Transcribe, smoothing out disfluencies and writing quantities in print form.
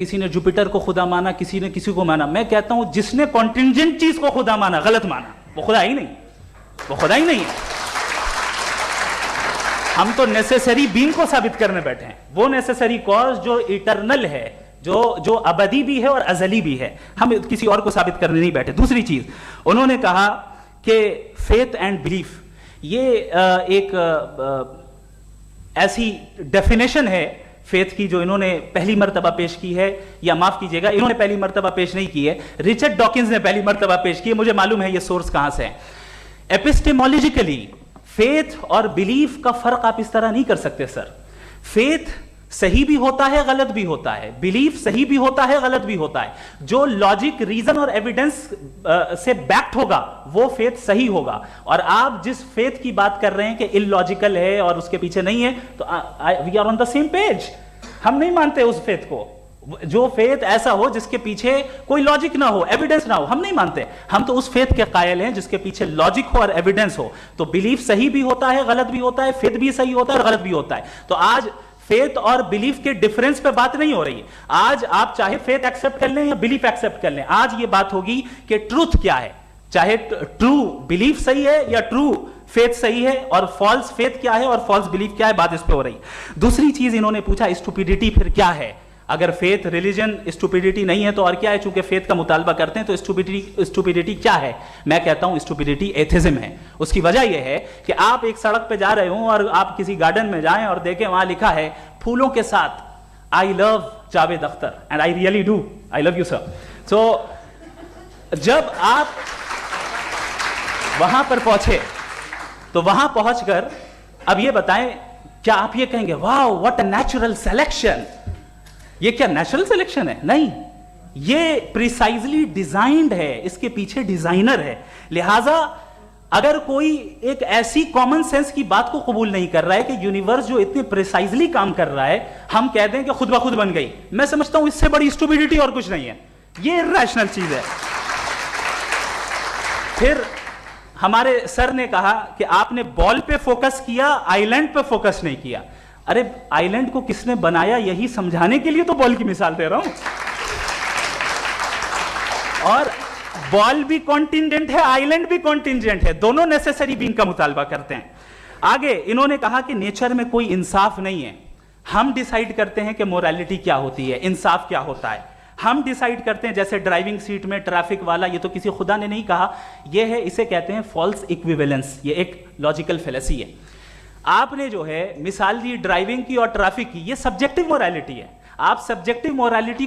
किसी ने जुपिटर को खुदा माना, किसी ने किसी को माना। मैं कहता हूं जिसने कॉन्टिंजेंट चीज को खुदा माना, गलत माना, वो खुदा ही नहीं, वो खुदा ही नहीं है। हम तो नेसेसरी बीइंग को साबित करने बैठे हैं, वो नेसेसरी कॉज जो इटरनल है, जो अबदी भी है और अजली भी है। हम किसी और को साबित करने नहीं बैठे। दूसरी चीज उन्होंने कहा कि फेथ एंड बिलीफ, ये एक ऐसी डेफिनेशन है फेथ की जो इन्होंने पहली मर्तबा पेश की है, या माफ कीजिएगा इन्होंने पहली मर्तबा पेश नहीं की है, रिचर्ड डॉकिंस ने पहली मर्तबा पेश की है। मुझे मालूम है ये सोर्स कहां से है। एपिस्टेमोलॉजिकली फेथ और बिलीफ का फर्क आप इस तरह नहीं कर सकते सर। फेथ सही भी होता है, गलत भी होता है, बिलीफ सही भी होता है, गलत भी होता है। जो लॉजिक, रीजन और एविडेंस से बैक्ड होगा वो फेथ सही होगा। और आप जिस फेथ की बात कर रहे हैं कि इलॉजिकल है और उसके पीछे नहीं है, तो we are on the same page. हम नहीं मानते उस फेथ को, जो फेथ ऐसा हो जिसके पीछे कोई लॉजिक ना हो, एविडेंस ना हो, हम नहीं मानते। हम तो उस फेथ के कायल हैं जिसके पीछे लॉजिक हो और एविडेंस हो। तो बिलीफ सही भी होता है, गलत भी होता है, फेथ भी सही होता है और गलत भी होता है। तो आज फेथ और बिलीफ के डिफरेंस पे बात नहीं हो रही है। आज आप चाहे फेथ एक्सेप्ट कर लें या बिलीफ एक्सेप्ट कर लें, आज ये बात होगी कि ट्रूथ क्या है, चाहे ट्रू बिलीफ सही है या ट्रू फेथ सही है, और फॉल्स फेथ क्या है और फॉल्स बिलीफ क्या है, बात इस पे हो रही है। दूसरी चीज इन्होंने पूछा स्टुपिडिटी फिर क्या है। अगर फेथ रिलीजन स्टुपिडिटी नहीं है तो और क्या है? चूंकि फेथ का मुतालबा करते हैं तो स्टुपिडिटी क्या है? मैं कहता हूं स्टुपिडिटी एथिज्म है। उसकी वजह यह है कि आप एक सड़क पे जा रहे हो और आप किसी गार्डन में जाएं और देखें वहां लिखा है फूलों के साथ I love Javed Akhtar, and I really do, I love you sir. So जब आप वहां पर पहुंचे तो वहां पहुंचकर अब ये बताएं, क्या आप ये कहेंगे wow what a natural selection? ये क्या नेचुरल सिलेक्शन है? नहीं, ये प्रिसाइजली डिजाइंड है, इसके पीछे डिजाइनर है। लिहाजा अगर कोई एक ऐसी कॉमन सेंस की बात को कबूल नहीं कर रहा है कि यूनिवर्स जो इतने प्रिसाइजली काम कर रहा है, हम कह दें कि खुद ब खुद बन गई, मैं समझता हूं इससे बड़ी स्टुपिडिटी और कुछ नहीं है। ये इर्रेशनल चीज है। फिर हमारे सर ने कहा कि आपने बॉल पे फोकस किया, आइलैंड पे फोकस नहीं किया। अरे आइलैंड को किसने बनाया, यही समझाने के लिए तो बॉल की मिसाल दे रहा हूं। और बॉल भी कॉन्टिंजेंट है, आइलैंड भी कॉन्टिंजेंट है, दोनों नेसेसरी बीइंग का मुतालबा करते हैं। आगे इन्होंने कहा कि नेचर में कोई इंसाफ नहीं है। हम डिसाइड करते हैं कि मोरालिटी क्या होती है, इंसाफ क्या होता है। हम डिसाइड करते हैं, जैसे ड्राइविंग सीट में ट्रैफिक वाला, ये तो किसी खुदा ने नहीं कहा, ये है, इसे कहते हैं फॉल्स इक्विवेलेंस। ये एक लॉजिकल फेलेसी है। आपने जो है मिसाल दी ड्राइविंग की और ट्रैफिक की, ये सब्जेक्टिव मोरालिटी है। आप सब्जेक्टिव मोरालिटी